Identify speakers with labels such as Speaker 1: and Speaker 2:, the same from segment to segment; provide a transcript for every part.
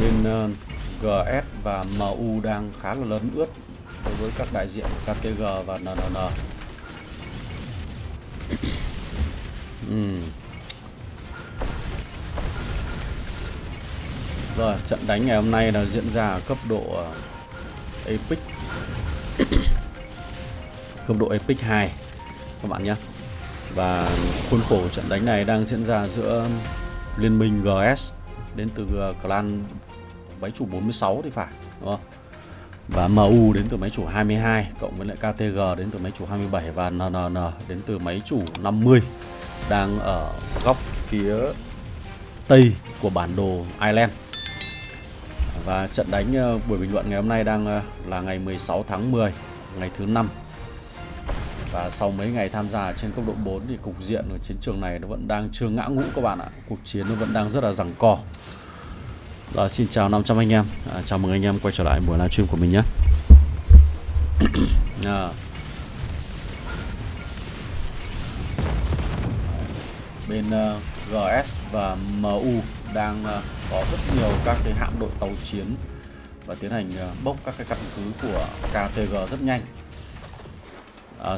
Speaker 1: Bên GS và MU đang khá là lấn ướt đối với các đại diện KTG và NNN. Rồi, trận đánh ngày hôm nay là diễn ra ở cấp độ Epic. Cấp độ Epic 2 các bạn nhé. Và khuôn khổ trận đánh này đang diễn ra giữa Liên minh GS đến từ clan máy chủ 46 thì phải, đúng không? Và MU đến từ máy chủ 22 cộng với lại KTG đến từ máy chủ 27 và NNN đến từ máy chủ 50 đang ở góc phía tây của bản đồ Ireland. Và trận đánh buổi bình luận ngày hôm nay đang là ngày 16 tháng 10, ngày thứ 5. Và sau mấy ngày tham gia trên cấp độ 4 thì cục diện ở chiến trường này nó vẫn đang chưa ngã ngũ các bạn ạ. Cuộc chiến nó vẫn đang rất là giằng co. Rồi, xin chào 500 anh em, chào mừng anh em quay trở lại buổi livestream của mình nhé. Bên GS và MU đang có rất nhiều các cái hạm đội tàu chiến và tiến hành bốc các cái căn cứ của KTG rất nhanh.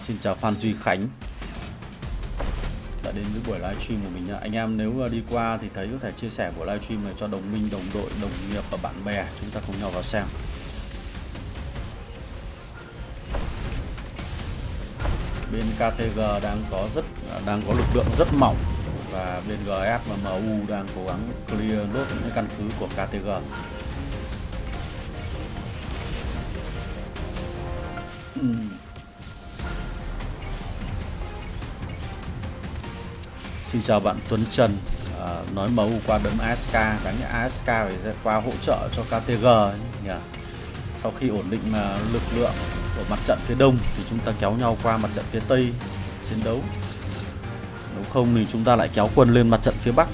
Speaker 1: Xin chào Phan Duy Khánh đã đến với buổi livestream của mình nhé. Anh em nếu đi qua thì thấy có thể chia sẻ buổi livestream này cho đồng minh, đồng đội, đồng nghiệp và bạn bè, chúng ta cùng nhau vào xem. Bên KTG đang có lực lượng rất mỏng và bên GS và MU đang cố gắng clear nốt những căn cứ của KTG. Xin chào bạn Tuấn Trần, nói MU qua đấm ASK, đáng nhẽ ASK phải qua hỗ trợ cho KTG nhỉ. Sau khi ổn định lực lượng của mặt trận phía đông thì chúng ta kéo nhau qua mặt trận phía tây chiến đấu. Nếu không thì chúng ta lại kéo quân lên mặt trận phía bắc.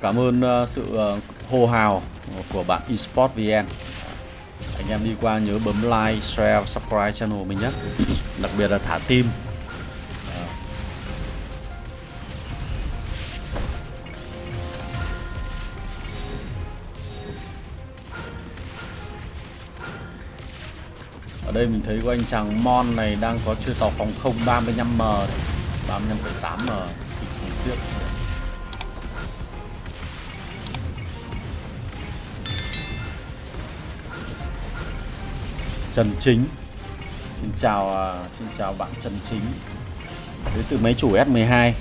Speaker 1: Cảm ơn sự hô hào của bạn eSport VN. Anh em đi qua nhớ bấm like, share, subscribe channel của mình nhé. Đặc biệt là thả tim. Ở đây mình thấy có anh chàng Mon này đang có chơi tàu phòng không 35M, 35,8M thì khủng khiếp. Trần Chính, xin chào bạn Trần Chính đến từ máy chủ S12.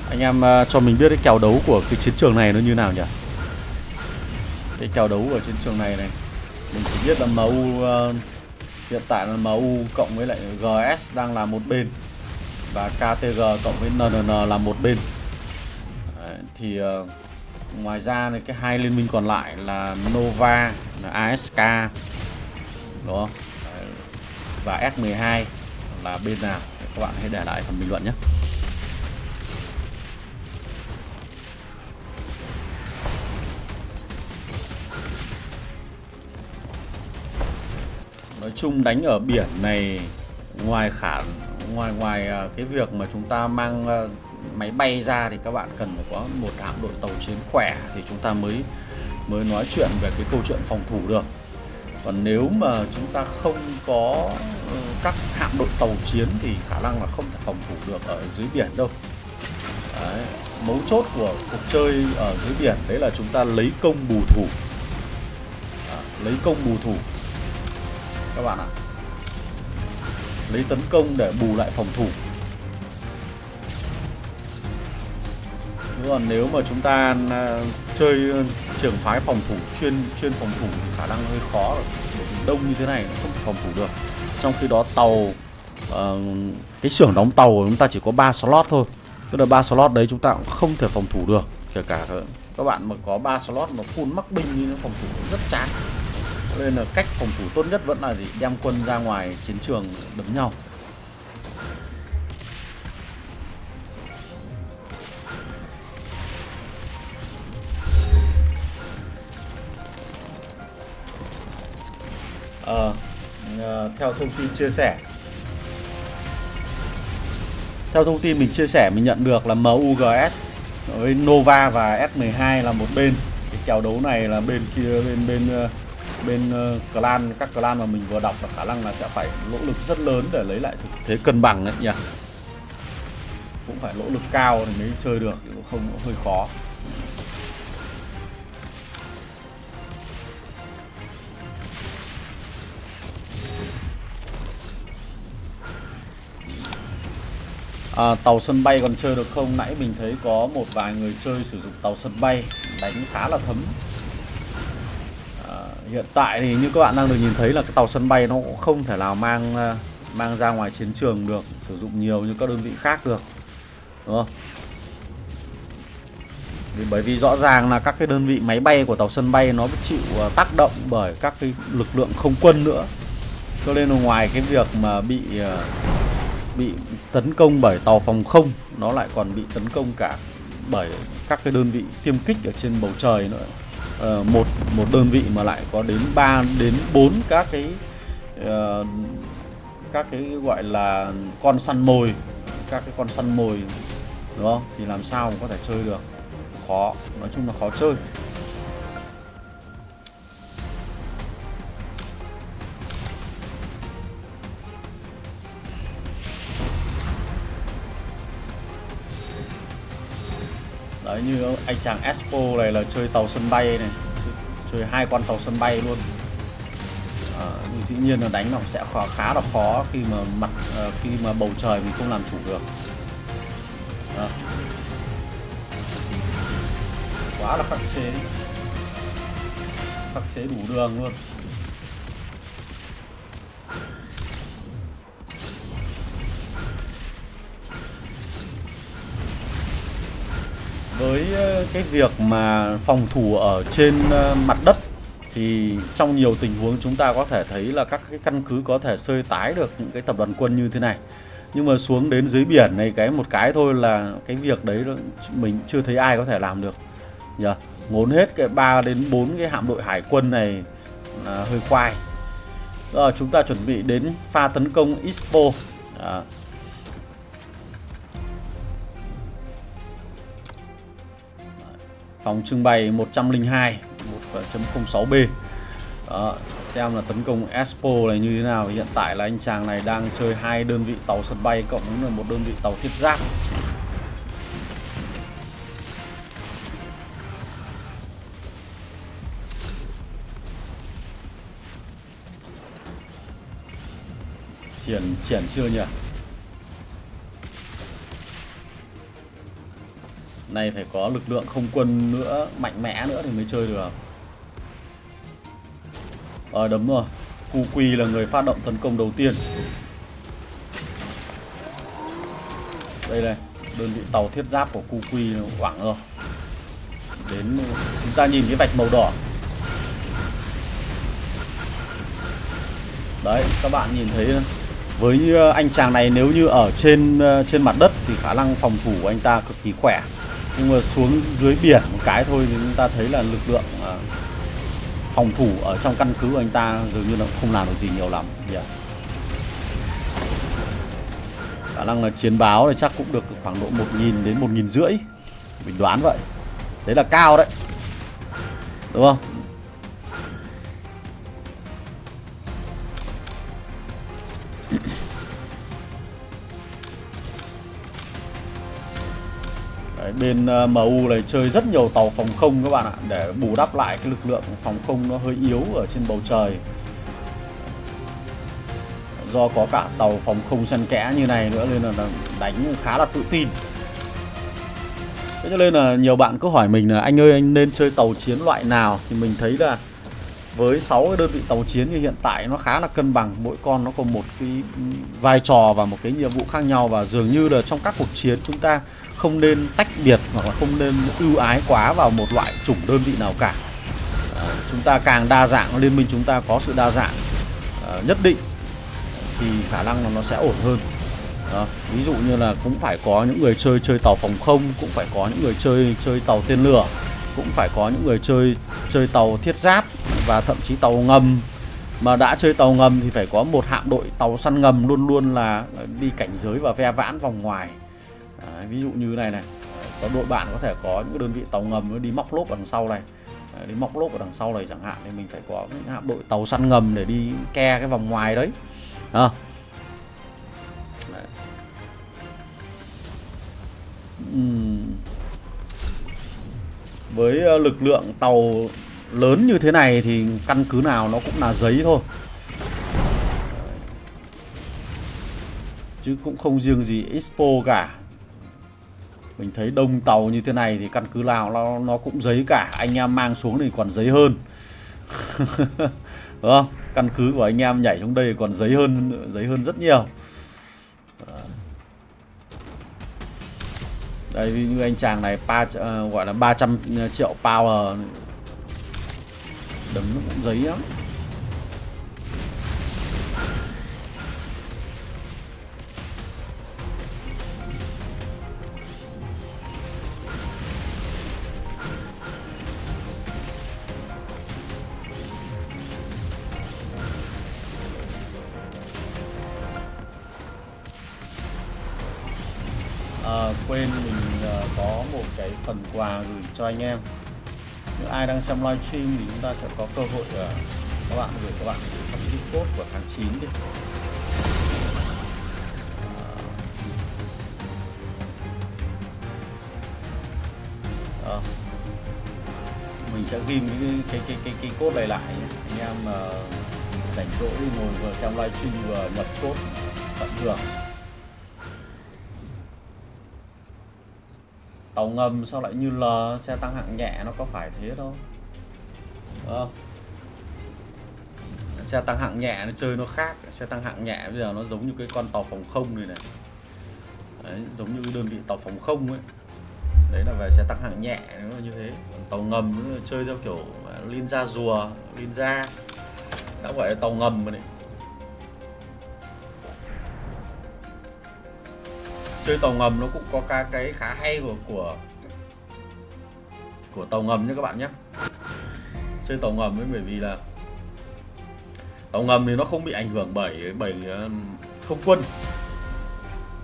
Speaker 1: Anh em cho mình biết cái kèo đấu của cái chiến trường này nó như nào nhỉ? Cái kèo đấu của chiến trường này mình chỉ biết là MU hiện tại là MU cộng với lại GS đang là một bên và KTG cộng với NNN là một bên. Đấy, thì ngoài ra thì cái hai liên minh còn lại là Nova, là ASK, đúng không? Và S12 là bên nào? Các bạn hãy để lại phần bình luận nhé. Nói chung đánh ở biển này ngoài cái việc mà chúng ta mang máy bay ra thì các bạn cần phải có một hạm đội tàu chiến khỏe thì chúng ta mới nói chuyện về cái câu chuyện phòng thủ được. Còn nếu mà chúng ta không có các hạm đội tàu chiến thì khả năng là không thể phòng thủ được ở dưới biển đâu. Đấy, mấu chốt của cuộc chơi ở dưới biển đấy là chúng ta lấy công bù thủ. Lấy công bù thủ các bạn ạ. Lấy tấn công để bù lại phòng thủ. Còn nếu mà chúng ta chơi trường phái phòng thủ chuyên phòng thủ thì khả năng hơi khó rồi. Đông như thế này không thể phòng thủ được. Trong khi đó tàu cái xưởng đóng tàu của chúng ta chỉ có 3 slot thôi. Tức là 3 slot đấy chúng ta cũng không thể phòng thủ được. Kể cả các bạn mà có 3 slot mà full mắc binh thì nó phòng thủ rất chán. Nên là cách phòng thủ tốt nhất vẫn là gì? Đem quân ra ngoài chiến trường đấm nhau. Theo thông tin chia sẻ, mình chia sẻ mình nhận được là MUGS với Nova và S12 là một bên. Cái kèo đấu này là bên kia, bên clan, các clan mà mình vừa đọc là khả năng là sẽ phải nỗ lực rất lớn để lấy lại thế cân bằng đấy nhỉ. Cũng phải nỗ lực cao thì mới chơi được, không hơi khó. Tàu sân bay còn chơi được không? Nãy mình thấy có một vài người chơi sử dụng tàu sân bay đánh khá là thấm. Hiện tại thì như các bạn đang được nhìn thấy là cái tàu sân bay nó cũng không thể nào mang ra ngoài chiến trường được, sử dụng nhiều như các đơn vị khác được, đúng không? Bởi vì rõ ràng là các cái đơn vị máy bay của tàu sân bay nó chịu tác động bởi các cái lực lượng không quân nữa, cho nên là ngoài cái việc mà bị tấn công bởi tàu phòng không, nó lại còn bị tấn công cả bởi các cái đơn vị tiêm kích ở trên bầu trời nữa. Một đơn vị mà lại có đến 3 đến 4 các cái gọi là con săn mồi, các cái con săn mồi, đúng không? Thì làm sao mà có thể chơi được? Khó, nói chung là khó chơi. Đấy, như anh chàng Expo này là chơi tàu sân bay này, chơi 2 con tàu sân bay luôn. Dĩ nhiên là đánh nó sẽ khá là khó khi mà bầu trời mình không làm chủ được. Quá là khắc chế đủ đường luôn. Với cái việc mà phòng thủ ở trên mặt đất thì trong nhiều tình huống chúng ta có thể thấy là các cái căn cứ có thể sơi tái được những cái tập đoàn quân như thế này. Nhưng mà xuống đến dưới biển này một cái thôi là cái việc đấy mình chưa thấy ai có thể làm được nhỉ. Ngốn hết cái 3 đến 4 cái hạm đội hải quân này là hơi khoai. Rồi chúng ta chuẩn bị đến pha tấn công Expo. Phòng trưng bày 102 1.06B. Xem là tấn công Expo này như thế nào. Hiện tại là anh chàng này đang chơi 2 đơn vị tàu sân bay cộng với một đơn vị tàu thiết giáp. Triển chưa nhỉ? Này phải có lực lượng không quân nữa, mạnh mẽ nữa thì mới chơi được. Đúng rồi, Cu Quy là người phát động tấn công đầu tiên. Đây này, đơn vị tàu thiết giáp của Cu Quy nó quảng rồi. Đến chúng ta nhìn cái vạch màu đỏ. Đấy, các bạn nhìn thấy với anh chàng này nếu như ở trên mặt đất thì khả năng phòng thủ của anh ta cực kỳ khỏe. Nhưng mà xuống dưới biển một cái thôi thì chúng ta thấy là lực lượng phòng thủ ở trong căn cứ của anh ta dường như là không làm được gì nhiều lắm. Khả năng là chiến báo thì chắc cũng được khoảng độ 1.000 đến 1.500, mình đoán vậy. Đấy là cao đấy, đúng không? Đấy, bên MU này chơi rất nhiều tàu phòng không các bạn ạ, để bù đắp lại cái lực lượng phòng không nó hơi yếu ở trên bầu trời. Do có cả tàu phòng không xen kẽ như này nữa nên là đánh khá là tự tin. Thế cho nên là nhiều bạn cứ hỏi mình là anh ơi anh nên chơi tàu chiến loại nào, thì mình thấy là với 6 cái đơn vị tàu chiến như hiện tại nó khá là cân bằng, mỗi con nó có một cái vai trò và một cái nhiệm vụ khác nhau, và dường như là trong các cuộc chiến chúng ta không nên tách biệt hoặc là không nên ưu ái quá vào một loại chủng đơn vị nào cả. chúng ta càng đa dạng, liên minh chúng ta có sự đa dạng nhất định thì khả năng là nó sẽ ổn hơn. Đó. Ví dụ như là cũng phải có những người chơi tàu phòng không, cũng phải có những người chơi tàu tên lửa, cũng phải có những người chơi tàu thiết giáp và thậm chí tàu ngầm. Mà đã chơi tàu ngầm thì phải có một hạm đội tàu săn ngầm luôn luôn là đi cảnh giới và ve vãn vòng ngoài. Đấy, ví dụ như này này, có đội bạn có thể có những đơn vị tàu ngầm nó đi móc lốp ở đằng sau này. Đấy, đi móc lốp ở đằng sau này chẳng hạn, thì mình phải có những hạm đội tàu săn ngầm để đi ke cái vòng ngoài đấy. À. Với lực lượng tàu lớn như thế này thì căn cứ nào nó cũng là giấy thôi, chứ cũng không riêng gì Expo cả. Mình thấy đông tàu như thế này thì căn cứ nào nó cũng giấy cả. Anh em mang xuống thì còn giấy hơn. Đúng không? Căn cứ của anh em nhảy xuống đây còn giấy hơn rất nhiều. Đây như anh chàng này gọi là 300 triệu power, đấm nó cũng giấy lắm. Quên mình có một cái phần quà gửi cho anh em. Nếu ai đang xem livestream thì chúng ta sẽ có cơ hội các bạn gửi các bạn một cái code của tháng 9 đi. Mình sẽ ghim cái code này lại. Anh em rảnh rỗi ngồi vừa xem livestream vừa nhập code tận hưởng. Tàu ngầm sao lại như là xe tăng hạng nhẹ, nó có phải thế đâu. Xe tăng hạng nhẹ nó chơi nó khác. Xe tăng hạng nhẹ bây giờ nó giống như cái con tàu phòng không này này. Đấy, giống như cái đơn vị tàu phòng không ấy. Đấy là về xe tăng hạng nhẹ, nó như thế. Tàu ngầm nó chơi theo kiểu ninja rùa, ninja. Đã gọi là tàu ngầm rồi đấy. Chơi tàu ngầm nó cũng có cái khá hay của tàu ngầm nhé các bạn nhé. Chơi tàu ngầm ấy, bởi vì là tàu ngầm thì nó không bị ảnh hưởng bởi không quân,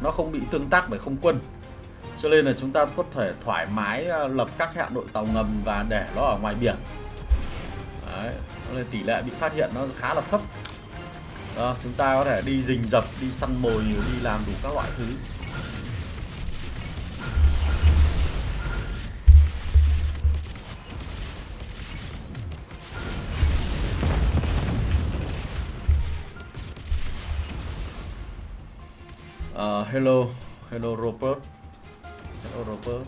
Speaker 1: nó không bị tương tác bởi không quân, cho nên là chúng ta có thể thoải mái lập các hạm đội tàu ngầm và để nó ở ngoài biển. Đấy, nên tỷ lệ bị phát hiện nó khá là thấp. Đó, chúng ta có thể đi rình rập, đi săn mồi, đi làm đủ các loại thứ. Hello Robert. Hello Robert.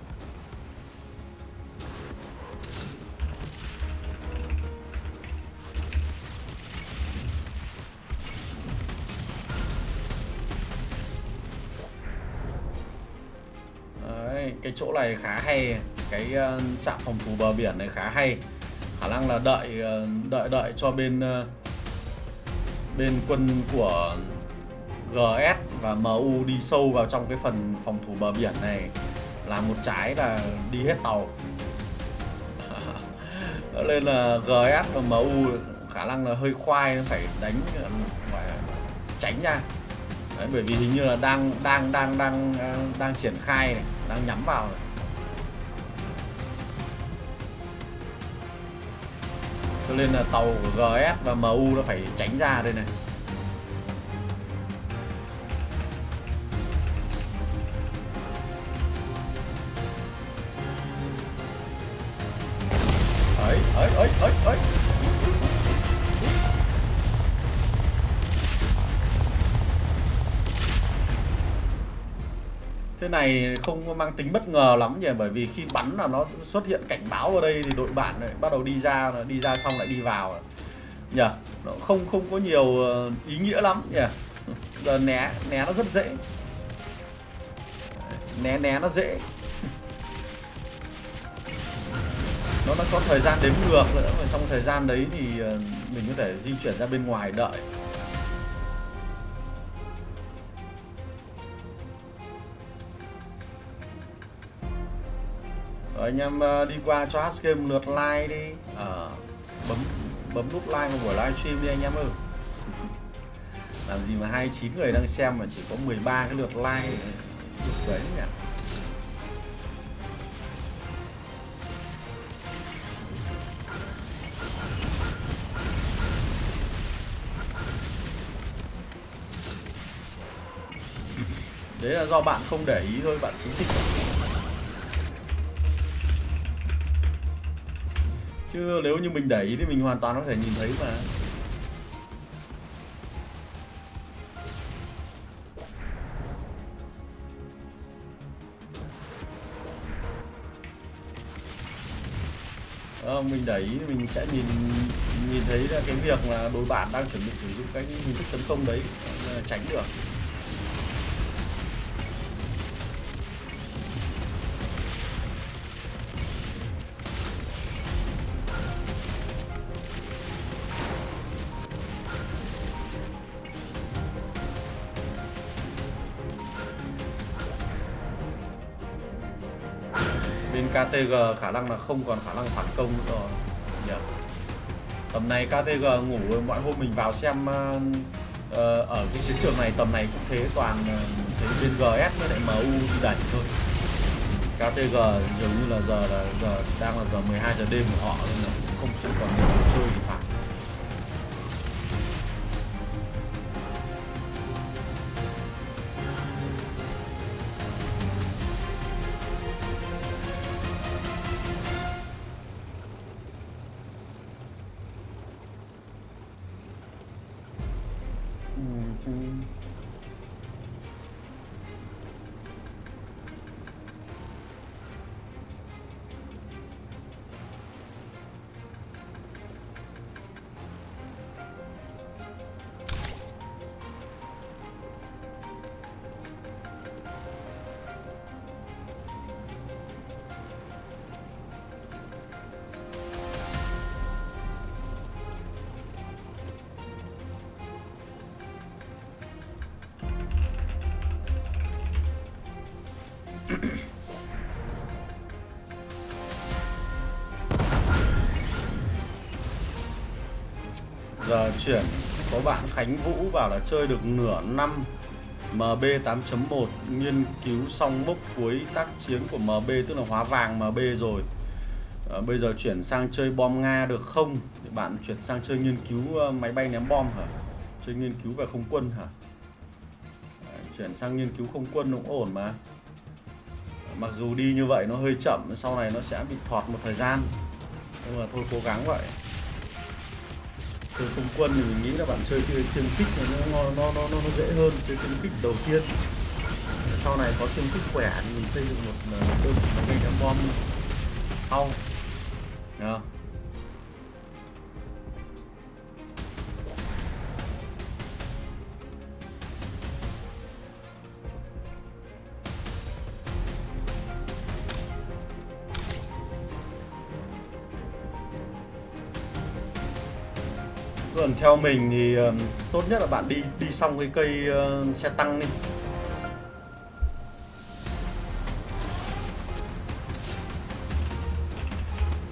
Speaker 1: Đấy, cái chỗ này khá hay, cái trạm phòng thủ bờ biển này khá hay. Khả năng là đợi cho bên quân của GS và MU đi sâu vào trong cái phần phòng thủ bờ biển này, làm một trái là đi hết tàu. Nên là GS và MU khả năng là hơi khoai, phải đánh tránh ra. Đấy, bởi vì hình như là đang triển khai này, đang nhắm vào này. Cho nên là tàu của GS và MU nó phải tránh ra đây này. Ấy. Thế này không mang tính bất ngờ lắm nhỉ, bởi vì khi bắn là nó xuất hiện cảnh báo vào đây thì đội bạn này bắt đầu đi ra xong lại đi vào nhỉ. Nó không có nhiều ý nghĩa lắm nhỉ. Giờ né nó rất dễ. Né nó dễ. nó có thời gian đếm ngược nữa, và trong thời gian đấy thì mình có thể di chuyển ra bên ngoài đợi. Rồi anh em đi qua cho HK một lượt like đi, bấm nút like một buổi livestream đi anh em ơi. Làm gì mà 29 người đang xem mà chỉ có 13 cái lượt like được đấy nhỉ. Đấy là do bạn không để ý thôi, bạn chính thích. Chứ nếu như mình để ý thì mình hoàn toàn có thể nhìn thấy mà. Mình để ý thì mình sẽ nhìn thấy là cái việc là đối bạn đang chuẩn bị sử dụng cái hình thức tấn công đấy tránh được. Bên KTG khả năng là không còn khả năng phản công nữa rồi. Yeah. Tầm này KTG ngủ, mọi hôm mình vào xem ở cái chiến trường này tầm này cũng thế, toàn thấy bên GS với lại MU đi đẩy thôi. KTG dường như là giờ đang là giờ 12 giờ đêm của họ nên là không còn chơi gì phải. Giờ chuyển có bạn Khánh Vũ bảo là chơi được nửa năm MB 8.1, nghiên cứu xong mốc cuối tác chiến của MB, tức là hóa vàng MB rồi. Bây giờ chuyển sang chơi bom Nga được không? Thì bạn chuyển sang chơi nghiên cứu máy bay ném bom hả? Chơi nghiên cứu về không quân hả? Chuyển sang nghiên cứu không quân cũng ổn mà. Mặc dù đi như vậy nó hơi chậm, sau này nó sẽ bị thọt một thời gian, nhưng mà thôi cố gắng vậy. Chơi không quân thì mình nghĩ là bạn chơi cái tiêm kích này nó dễ hơn chơi tiêm kích đầu tiên. Sau này có tiêm kích khỏe thì mình xây dựng một đơn máy bay ném bom sau. Còn theo mình thì tốt nhất là bạn đi xong cái cây xe tăng đi.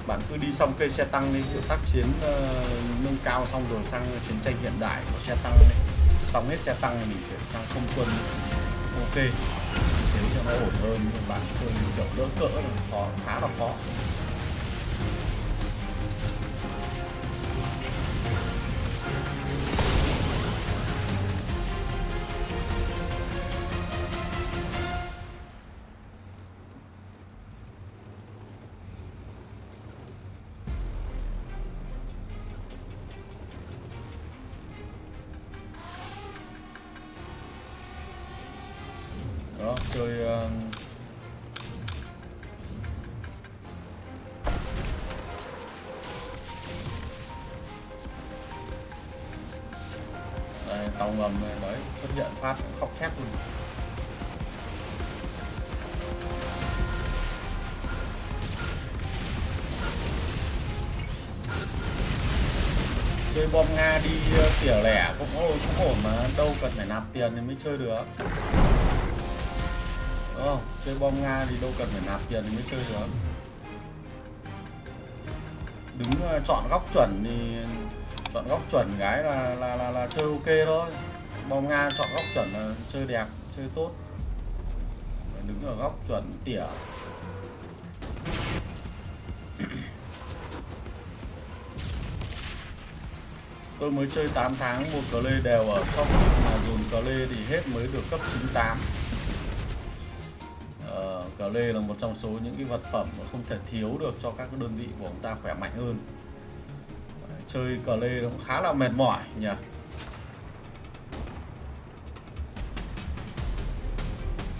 Speaker 1: Bạn cứ đi xong cây xe tăng đi, tác chiến nâng cao xong rồi sang chiến tranh hiện đại của xe tăng đi. Xong hết xe tăng thì mình chuyển sang không quân. Ok, thế cho nó ổn hơn, bạn chơi kiểu đỡ cỡ là khá là khó. Đó, chơi đây, tàu ngầm này đấy, xuất hiện phát khóc thét luôn. chơi bom Nga đi tỉa lẻ cũng ổn mà, đâu cần phải nạp tiền thì mới chơi được. Đúng không? Chơi bom Nga thì đâu cần phải nạp tiền thì mới chơi được. Đứng chọn góc chuẩn thì chọn góc chuẩn cái là chơi ok thôi. Bom Nga chọn góc chuẩn là chơi đẹp, chơi tốt. Đứng ở góc chuẩn tỉa. Tôi mới chơi 8 tháng một cờ lê đều ở shop mà dồn cờ lê thì hết mới được cấp 98. Cờ lê là một trong số những cái vật phẩm mà không thể thiếu được cho các cái đơn vị của chúng ta khỏe mạnh hơn. Chơi cờ lê nó cũng khá là mệt mỏi nhỉ.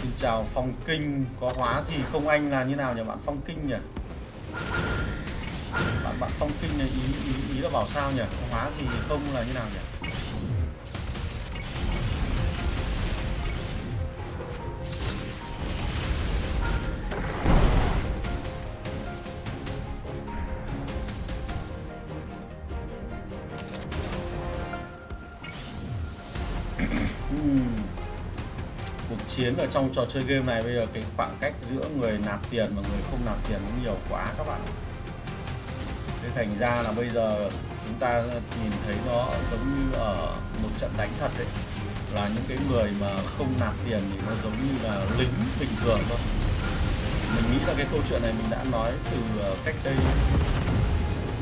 Speaker 1: Xin chào Phong Kinh, có hóa gì không anh, là như nào nhỉ bạn Phong Kinh nhỉ? Bạn Phong Kinh này ý là bảo sao nhỉ? Có hóa gì không là như nào nhỉ? Cuộc chiến ở trong trò chơi game này bây giờ cái khoảng cách giữa người nạp tiền và người không nạp tiền nó nhiều quá các bạn. Thế thành ra là bây giờ chúng ta nhìn thấy nó giống như ở một trận đánh thật đấy, là những cái người mà không nạp tiền thì nó giống như là lính bình thường thôi. Mình nghĩ là cái câu chuyện này mình đã nói từ cách đây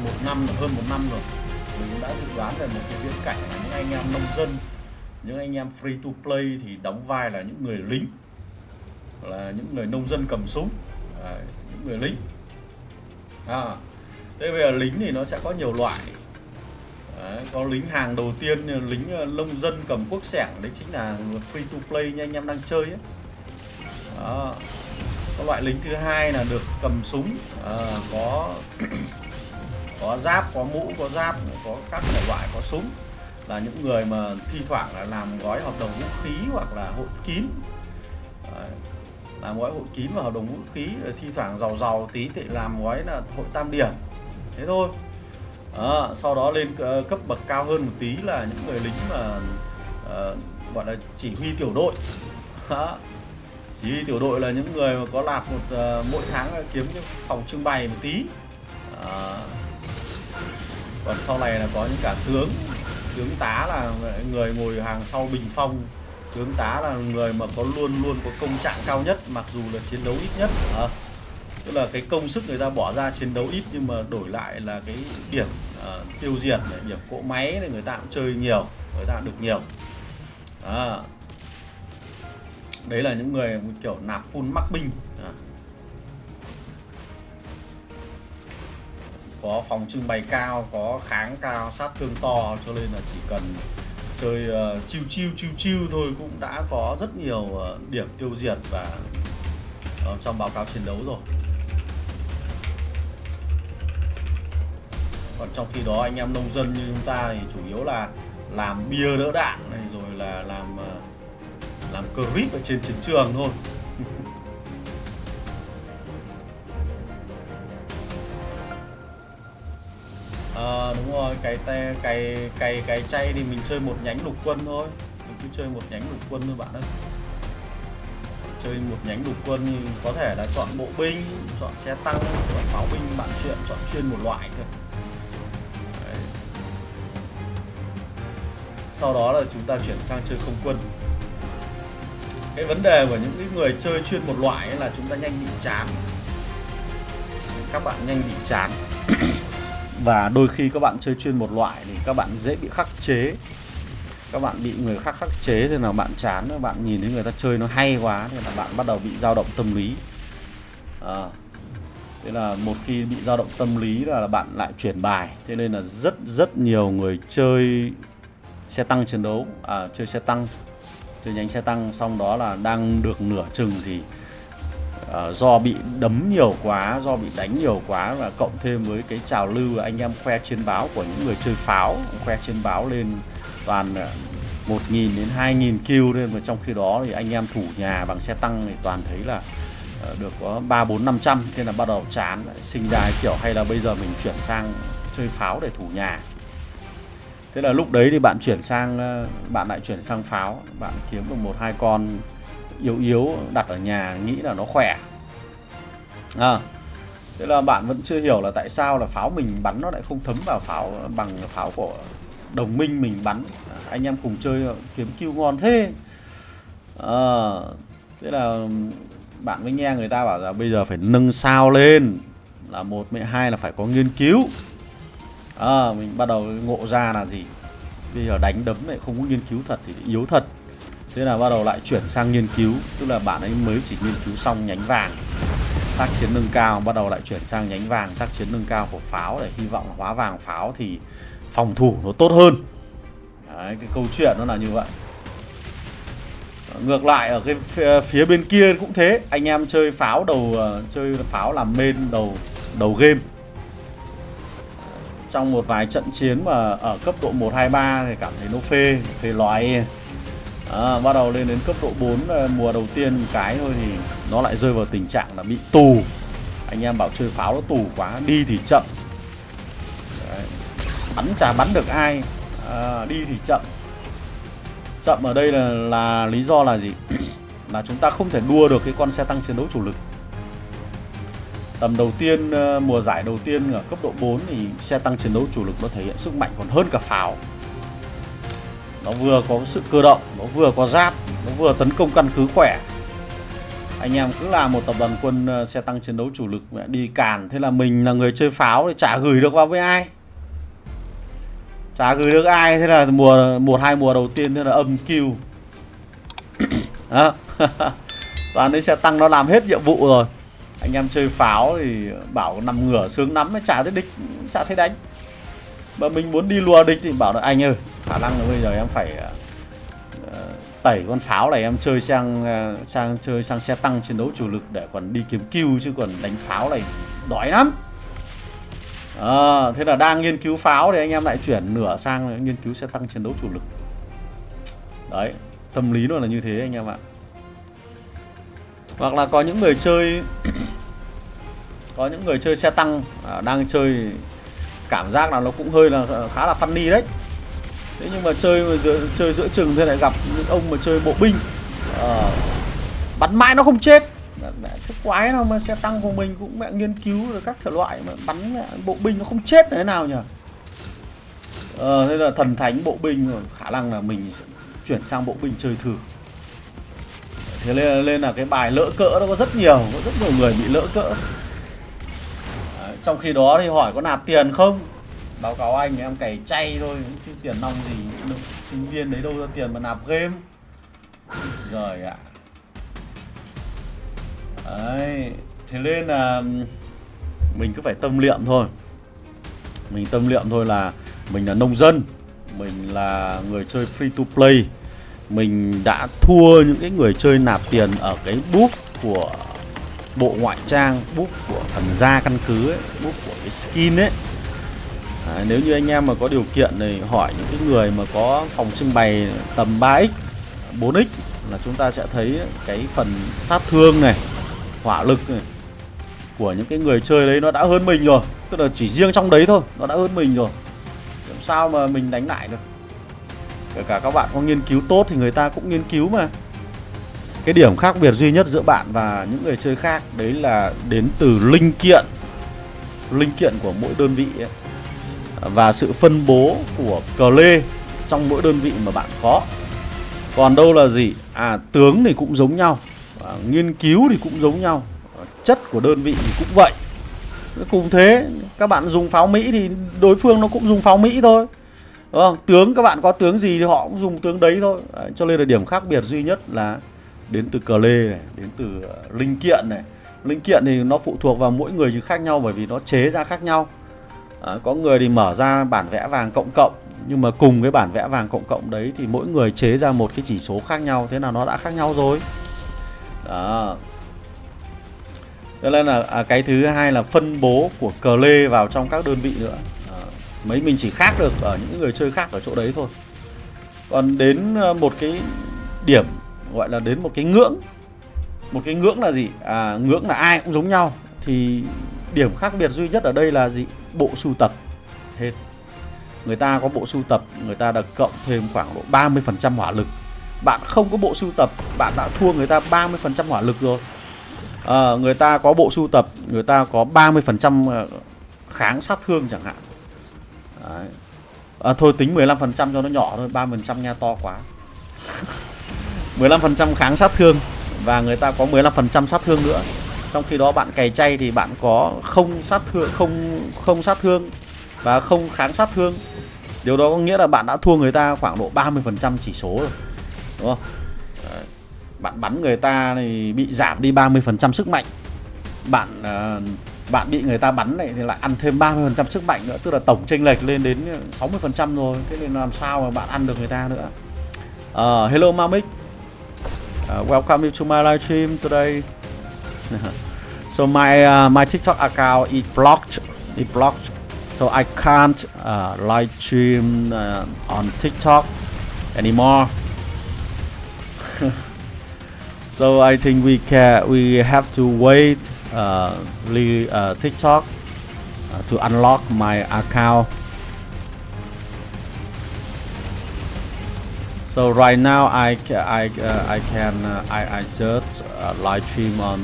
Speaker 1: một năm, hơn một năm rồi. Mình cũng đã dự đoán về một cái viễn cảnh là những anh em nông dân, những anh em free to play thì đóng vai là những người lính, là những người nông dân cầm súng, những người lính. Thế bây giờ lính thì nó sẽ có nhiều loại. Có lính hàng đầu tiên, lính nông dân cầm cuốc xẻng, đấy chính là free to play như anh em đang chơi ấy. Có loại lính thứ hai là được cầm súng, có giáp, có mũ, có giáp, có các thể loại có súng, là những người mà thi thoảng là làm gói hợp đồng vũ khí hoặc là hội kín. Làm gói hội kín và hợp đồng vũ khí, rồi thi thoảng giàu tí thì làm gói là hội tam điểm. Thế thôi. Sau đó lên cấp bậc cao hơn một tí là những người lính mà gọi là chỉ huy tiểu đội. Chỉ huy tiểu đội là những người mà có nạp mỗi tháng kiếm cái phòng trưng bày một tí. Còn sau này là có những cả tướng tá là người ngồi hàng sau bình phong. Tướng tá là người mà có luôn có công trạng cao nhất mặc dù là chiến đấu ít nhất. Tức là cái công sức người ta bỏ ra chiến đấu ít nhưng mà đổi lại là cái điểm tiêu diệt này, điểm cỗ máy này người ta cũng chơi nhiều, người ta cũng được nhiều. Đấy là những người kiểu nạp full mắc binh. Có phòng trưng bày cao, có kháng cao, sát thương to, cho nên là chỉ cần chơi chiêu thôi cũng đã có rất nhiều điểm tiêu diệt và trong báo cáo chiến đấu rồi. Còn trong khi đó anh em nông dân như chúng ta thì chủ yếu là làm bia đỡ đạn này, rồi là làm clip ở trên chiến trường thôi. Đúng rồi, cái chay thì mình chơi một nhánh lục quân thôi. Mình cứ chơi một nhánh lục quân thôi bạn ơi. Chơi một nhánh lục quân thì có thể là chọn bộ binh, chọn xe tăng, chọn pháo binh, bạn chọn chuyên một loại thôi. Đấy. Sau đó là chúng ta chuyển sang chơi không quân. Cái vấn đề của những người chơi chuyên một loại ấy là chúng ta nhanh bị chán. Các bạn nhanh bị chán. Và đôi khi các bạn chơi chuyên một loại thì các bạn dễ bị khắc chế. Các bạn bị người khác khắc chế thì là bạn chán, bạn nhìn thấy người ta chơi nó hay quá thì là bạn bắt đầu bị dao động tâm lý. Thế là một khi bị dao động tâm lý là bạn lại chuyển bài. Thế nên là rất nhiều người chơi xe tăng chiến đấu, chơi xe tăng, chơi nhánh xe tăng, xong đó là đang được nửa chừng thì do bị đấm nhiều quá, do bị đánh nhiều quá, và cộng thêm với cái trào lưu anh em khoe chiến báo của những người chơi pháo, khoe chiến báo lên toàn 1.000 đến 2.000 kill, nên mà trong khi đó thì anh em thủ nhà bằng xe tăng thì toàn thấy là được có 3, 4, 500. Thế là bắt đầu chán, sinh ra cái kiểu hay là bây giờ mình chuyển sang chơi pháo để thủ nhà. Thế là lúc đấy thì bạn lại chuyển sang pháo, bạn kiếm được 1-2 con yếu yếu đặt ở nhà nghĩ là nó khỏe. Thế là bạn vẫn chưa hiểu là tại sao là pháo mình bắn nó lại không thấm vào pháo bằng pháo của đồng minh mình bắn. Anh em cùng chơi kiếm kill ngon thế. Thế là bạn mới nghe người ta bảo là bây giờ phải nâng sao lên, là 1 với 2 là phải có nghiên cứu. Mình bắt đầu ngộ ra là gì, bây giờ đánh đấm lại không có nghiên cứu thật thì yếu thật. Thế là bắt đầu lại chuyển sang nghiên cứu, tức là bạn ấy mới chỉ nghiên cứu xong nhánh vàng tác chiến nâng cao, bắt đầu lại chuyển sang nhánh vàng tác chiến nâng cao của pháo để hy vọng hóa vàng pháo thì phòng thủ nó tốt hơn. Đấy, cái câu chuyện nó là như vậy. Ngược lại ở cái phía bên kia cũng thế, anh em chơi pháo làm main đầu game. Trong một vài trận chiến mà ở cấp độ 1, 2, 3 thì cảm thấy nó phê loài. Bắt đầu lên đến cấp độ 4 mùa đầu tiên cái thôi thì nó lại rơi vào tình trạng là bị tù. Anh em bảo chơi pháo nó tù quá, đi thì chậm. Đấy. Bắn chả bắn được ai, đi thì chậm. Chậm ở đây là lý do là gì? Là chúng ta không thể đua được cái con xe tăng chiến đấu chủ lực. Tầm đầu tiên, mùa giải đầu tiên ở cấp độ 4 thì xe tăng chiến đấu chủ lực nó thể hiện sức mạnh còn hơn cả pháo. Nó vừa có sự cơ động, nó vừa có giáp, nó vừa tấn công căn cứ khỏe. Anh em cứ là một tập đoàn quân xe tăng chiến đấu chủ lực đi càn. Thế là mình là người chơi pháo thì chả gửi được vào với ai. Thế là một hai mùa đầu tiên thế là âm kill. Toàn đấy xe tăng nó làm hết nhiệm vụ rồi. Anh em chơi pháo thì bảo nằm ngửa sướng lắm, chả thấy địch, chả thấy đánh. Mà mình muốn đi lùa địch thì bảo là anh ơi, khả năng là bây giờ em phải tẩy con pháo này, em chơi sang xe tăng chiến đấu chủ lực để còn đi kiếm kill, chứ còn đánh pháo này đói lắm. Thế là đang nghiên cứu pháo thì anh em lại chuyển nửa sang nghiên cứu xe tăng chiến đấu chủ lực. Đấy, tâm lý nó là như thế anh em ạ. Hoặc là có những người chơi xe tăng đang chơi cảm giác là nó cũng hơi là khá là funny đấy. Thế nhưng mà chơi giữa chừng thế lại gặp những ông mà chơi bộ binh, bắn mãi nó không chết. Thế quái nào mà xe tăng của mình cũng mẹ nghiên cứu rồi các thể loại mà bắn bộ binh nó không chết thế nào nhỉ? Thế là thần thánh bộ binh rồi, khả năng là mình chuyển sang bộ binh chơi thử. Thế nên là cái bài lỡ cỡ nó có rất nhiều người bị lỡ cỡ. Đấy, trong khi đó thì hỏi có nạp tiền không? Báo cáo anh em cày chay thôi, chứ tiền nong gì, sinh viên đấy đâu ra tiền mà nạp game. Rồi ạ. Đấy, thế nên là mình cứ phải tâm niệm thôi. Mình tâm niệm thôi là mình là nông dân, mình là người chơi free to play. Mình đã thua những cái người chơi nạp tiền ở cái buff của bộ ngoại trang, buff của thần gia căn cứ ấy, buff của cái skin ấy. Nếu như anh em mà có điều kiện thì hỏi những cái người mà có phòng trưng bày tầm 3x, 4x là chúng ta sẽ thấy cái phần sát thương này, hỏa lực này của những cái người chơi đấy nó đã hơn mình rồi. Tức là chỉ riêng trong đấy thôi, nó đã hơn mình rồi. Làm sao mà mình đánh lại được? Kể cả các bạn có nghiên cứu tốt thì người ta cũng nghiên cứu mà. Cái điểm khác biệt duy nhất giữa bạn và những người chơi khác đấy là đến từ linh kiện của mỗi đơn vị ấy, và sự phân bố của cờ lê trong mỗi đơn vị mà bạn có. Còn đâu là gì? Tướng thì cũng giống nhau, nghiên cứu thì cũng giống nhau, chất của đơn vị thì cũng vậy. Cùng thế, các bạn dùng pháo Mỹ thì đối phương nó cũng dùng pháo Mỹ thôi, đúng không? Tướng các bạn có tướng gì thì họ cũng dùng tướng đấy thôi. Đấy, cho nên là điểm khác biệt duy nhất là đến từ cờ lê này, đến từ linh kiện này. Linh kiện thì nó phụ thuộc vào mỗi người khác nhau, bởi vì nó chế ra khác nhau. Có người thì mở ra bản vẽ vàng cộng, nhưng mà cùng cái bản vẽ vàng cộng đấy thì mỗi người chế ra một cái chỉ số khác nhau, thế là nó đã khác nhau rồi. Đó. Cho nên là cái thứ hai là phân bố của cờ lê vào trong các đơn vị nữa. Mấy mình chỉ khác được ở những người chơi khác ở chỗ đấy thôi. Còn đến một cái điểm gọi là đến một cái ngưỡng. Một cái ngưỡng là gì? Ngưỡng là ai cũng giống nhau. Thì điểm khác biệt duy nhất ở đây là gì? Bộ sưu tập. Hết. người ta có bộ sưu tập, người ta đã cộng thêm khoảng độ 30% hỏa lực. Bạn không có bộ sưu tập, bạn đã thua người ta 30% hỏa lực rồi. Người ta có bộ sưu tập, người ta có 30% kháng sát thương chẳng hạn. Đấy. Thôi tính 15% cho nó nhỏ thôi, 30% nghe to quá. 15% kháng sát thương và người ta có 15% sát thương nữa. Trong khi đó bạn cày chay thì bạn có không sát thương và không kháng sát thương. Điều đó có nghĩa là bạn đã thua người ta khoảng độ 30% chỉ số rồi, đúng không? Đấy. Bạn bắn người ta thì bị giảm đi 30% sức mạnh. Bạn bị người ta bắn này thì lại ăn thêm 30% sức mạnh nữa, tức là tổng chênh lệch lên đến 60% rồi. Thế nên làm sao mà bạn ăn được người ta nữa. Hello Mamic. Welcome you to my live stream today. So my TikTok account is blocked. So I can't live stream on TikTok anymore. So I think we have to wait TikTok to unlock my account. So right now I just live stream on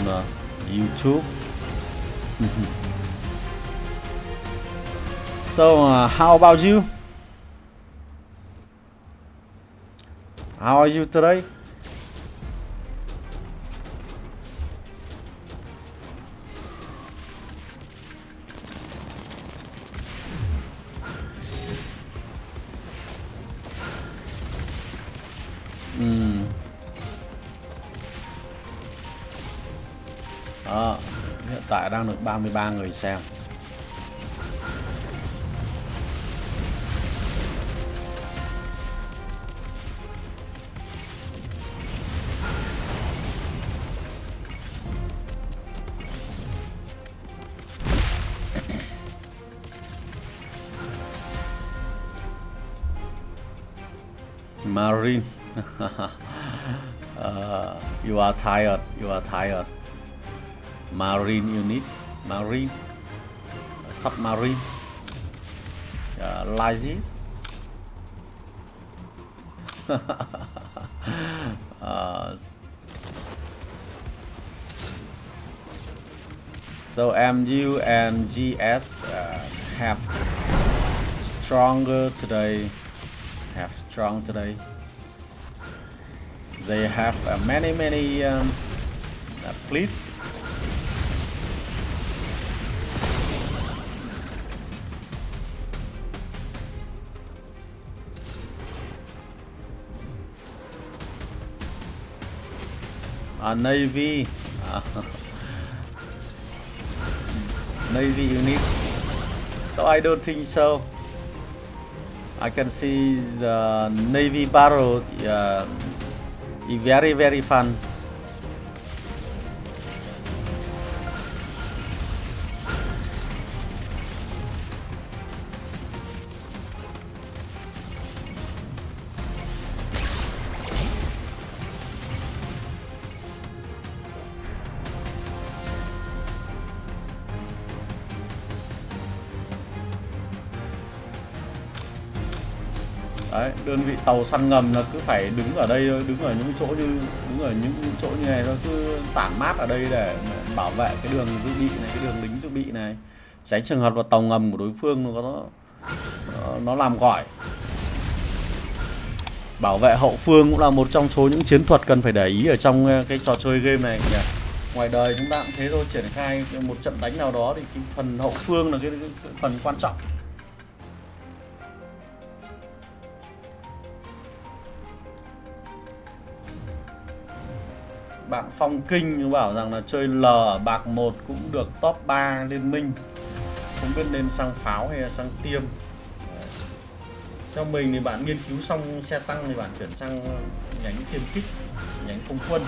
Speaker 1: YouTube. So how about you? How are you today? Hiện tại đang được 33 người xem. Marine. You are tired. Marine unit, marine, submarine, like this. So MU and GS have stronger today. They have many fleets. Navy. Navy unit. So I don't think so. I can see the Navy battle is very fun. Đấy, đơn vị tàu săn ngầm là cứ phải đứng ở đây, đứng ở những chỗ như này, nó cứ tản mát ở đây để bảo vệ cái đường dự bị này, cái đường lính dự bị này, tránh trường hợp là tàu ngầm của đối phương nó làm gọi. Bảo vệ hậu phương cũng là một trong số những chiến thuật cần phải để ý ở trong cái trò chơi game này. Ngoài đời chúng ta cũng thế thôi, triển khai một trận đánh nào đó thì cái phần hậu phương là cái phần quan trọng. Bạn Phong Kinh bảo rằng là chơi L ở bạc 1 cũng được top 3 liên minh. Không biết nên sang pháo hay là sang tiêm. Theo mình thì bạn nghiên cứu xong xe tăng thì bạn chuyển sang nhánh tiêm kích, nhánh không quân.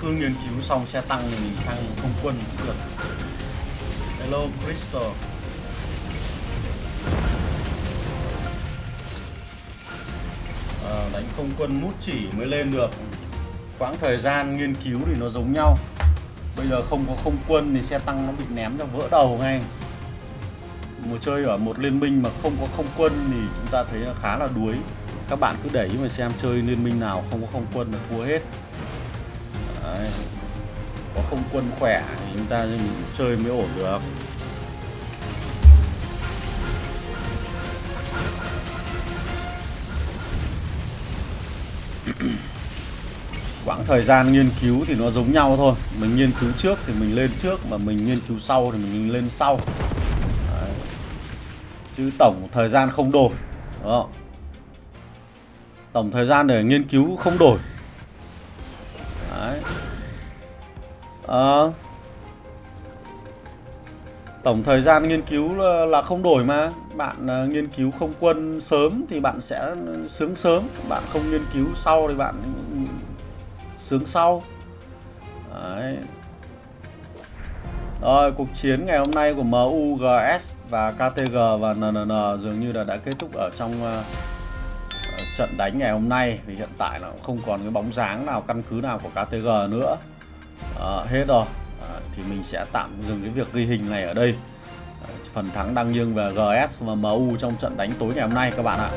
Speaker 1: cứ nghiên cứu xong xe tăng thì mình sang không quân cũng được. Hello Crystal. Đánh không quân mút chỉ mới lên được. Quãng thời gian nghiên cứu thì nó giống nhau. Bây giờ không có không quân thì xe tăng nó bị ném cho vỡ đầu ngay. Một chơi ở một liên minh mà không có không quân thì chúng ta thấy là khá là đuối. Các bạn cứ để ý mà xem chơi liên minh nào không có không quân là thua hết. Đấy. Có không quân khỏe thì chúng ta chơi mới ổn được. Quãng thời gian nghiên cứu thì nó giống nhau thôi. Mình nghiên cứu trước thì mình lên trước, mà mình nghiên cứu sau thì mình lên sau. Đấy. Chứ tổng thời gian không đổi. Đó. Tổng thời gian để nghiên cứu không đổi. Đấy. Tổng thời gian nghiên cứu là không đổi mà. Bạn nghiên cứu không quân sớm thì bạn sẽ sướng sớm. Bạn không nghiên cứu sau thì bạn sướng sau. Đấy. Rồi, cuộc chiến ngày hôm nay của MU, GS và KTG và NNN dường như là đã kết thúc ở trong trận đánh ngày hôm nay. Vì hiện tại nó cũng không còn cái bóng dáng nào, căn cứ nào của KTG nữa. Hết rồi. Thì mình sẽ tạm dừng cái việc ghi hình này ở đây. Phần thắng đang nghiêng về GS và MU trong trận đánh tối ngày hôm nay các bạn ạ.